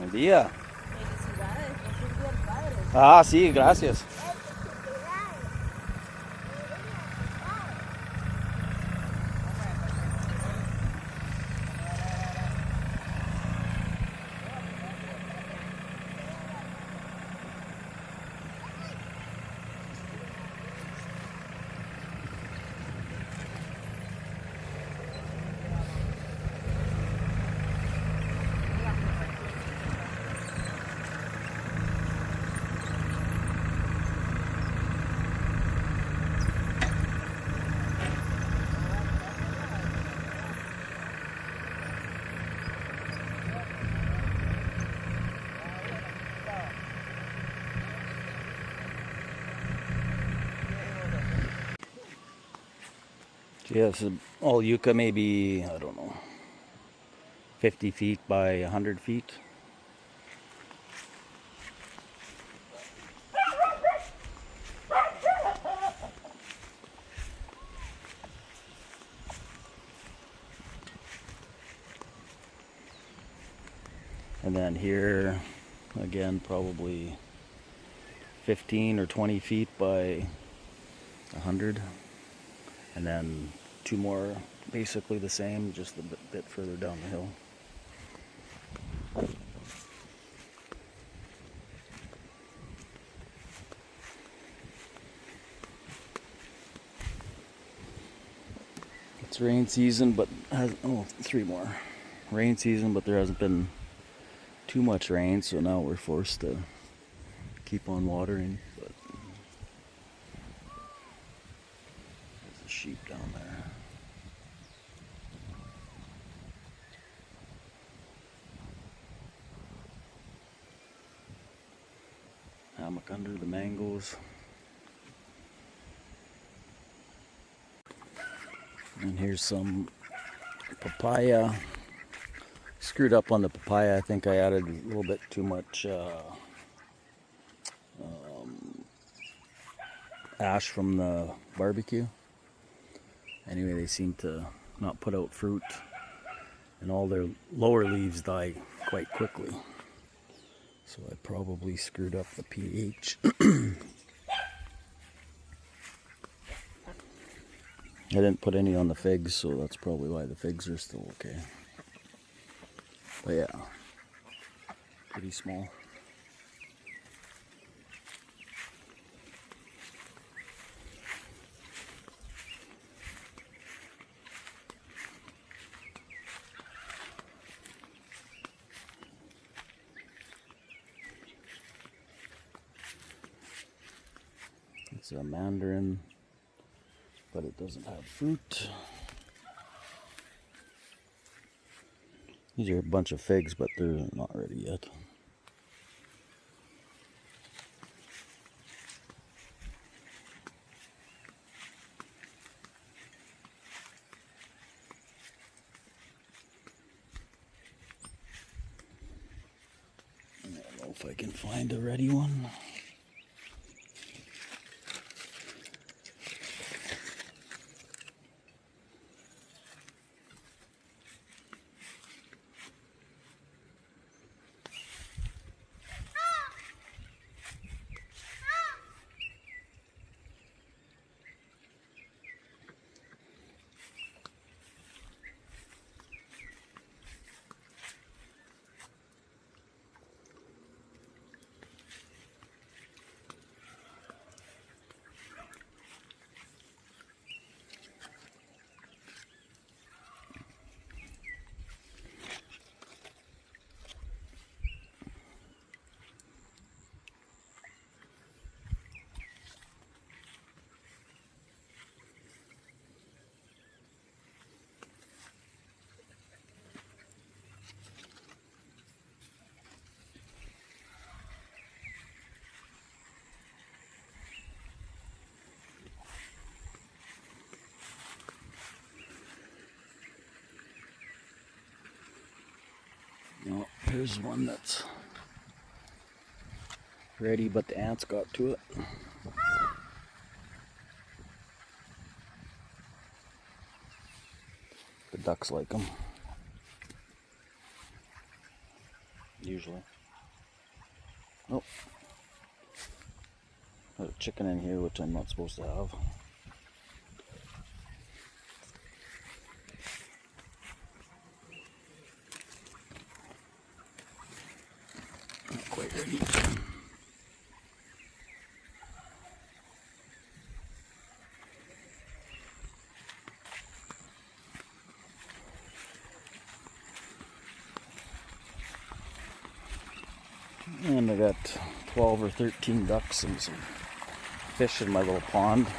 Buen día. Felicidades, es el día del padre. Ah, sí, gracias. Yes, all yucca maybe, I don't know, 50 feet by 100 feet. And then here, again, probably 15 or 20 feet by 100. And then two more, basically the same, just a bit further down the hill. It's rain season, but three more. Rain season, but there hasn't been too much rain, so now we're forced to keep on watering. But there's a sheep down there. Hammock under the mangoes. And here's some papaya. Screwed up on the papaya. I think I added a little bit too much ash from the barbecue. Anyway, they seem to not put out fruit, and all their lower leaves die quite quickly. So I probably screwed up the pH. I didn't put any on the figs, so that's probably why the figs are still okay. But yeah, pretty small. It's a mandarin, but it doesn't have fruit. These are a bunch of figs, but they're not ready yet. I don't know if I can find a ready one. No, here's one that's ready, but the ants got to it. The ducks like them, usually. Oh, got a chicken in here, which I'm not supposed to have. Not quite ready. And I got 12 or 13 ducks and some fish in my little pond. Not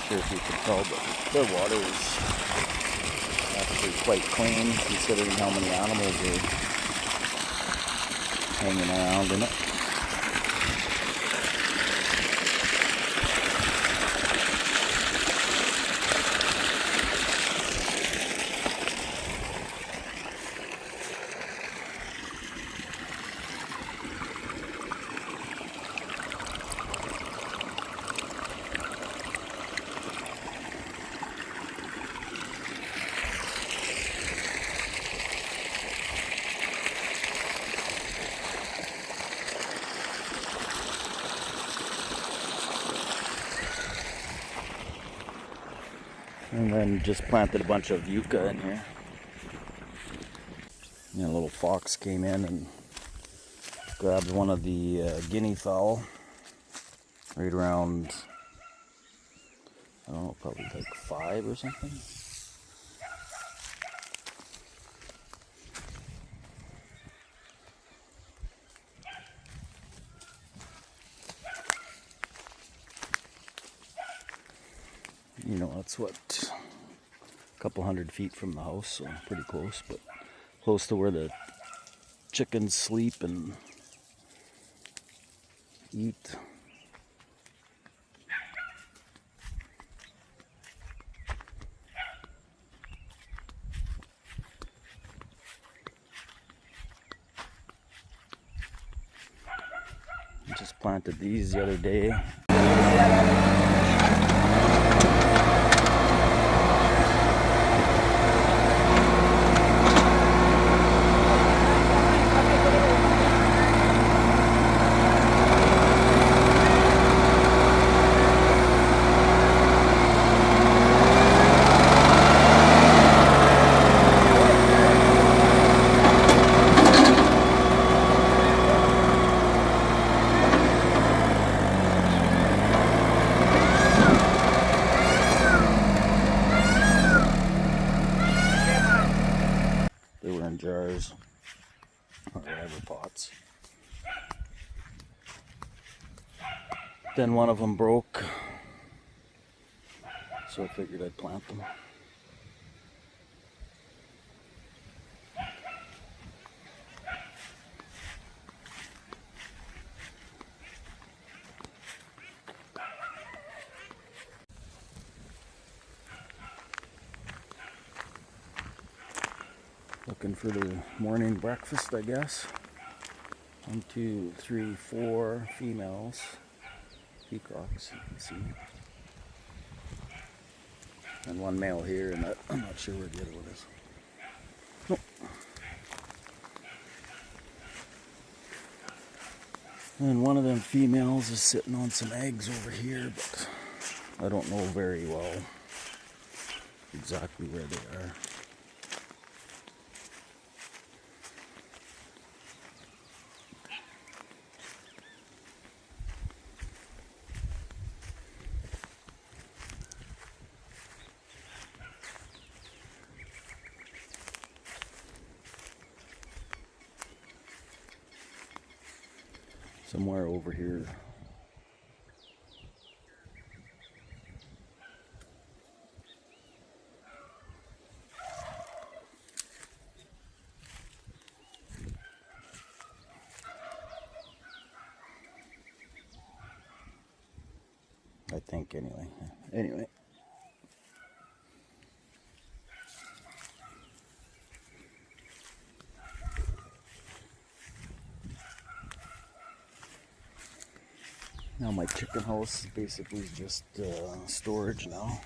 sure if you can tell, but the water is actually quite clean considering how many animals are hanging around in it. And then just planted a bunch of yucca in here. And a little fox came in and grabbed one of the guinea fowl right around, I don't know, probably like 5 or something. You know, that's what, a couple 100 feet from the house, so pretty close, but close to where the chickens sleep and eat. Just planted these the other day. They were in jars or whatever, pots. Then one of them broke, so I figured I'd plant them. Looking for the morning breakfast, I guess. 1, 2, 3, 4 females. Peacocks, you can see. And one male here, and I'm not sure where the other one is. Nope. And one of them females is sitting on some eggs over here, but I don't know very well exactly where they are. Somewhere over here. I think anyway. Anyway. Now my chicken house is basically just storage now.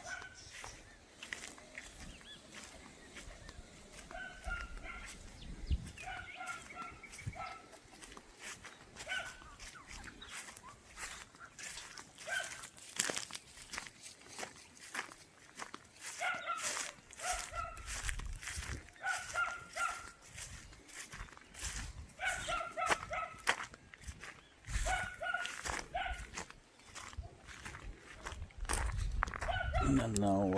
And then now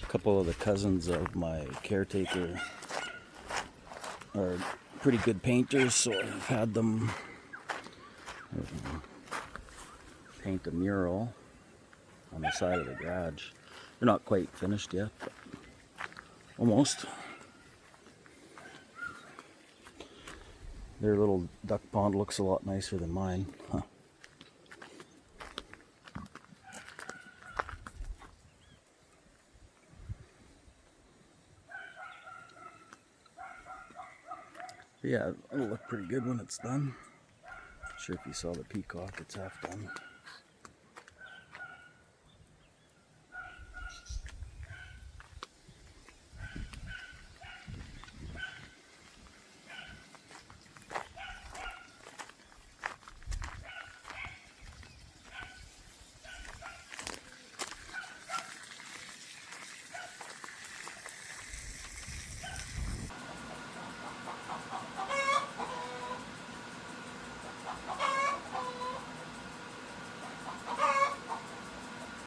a couple of the cousins of my caretaker are pretty good painters, so I've had them paint a mural on the side of the garage. They're not quite finished yet, but almost. Their little duck pond looks a lot nicer than mine. Huh. Yeah, it'll look pretty good when it's done. Not sure if you saw the peacock, it's half done.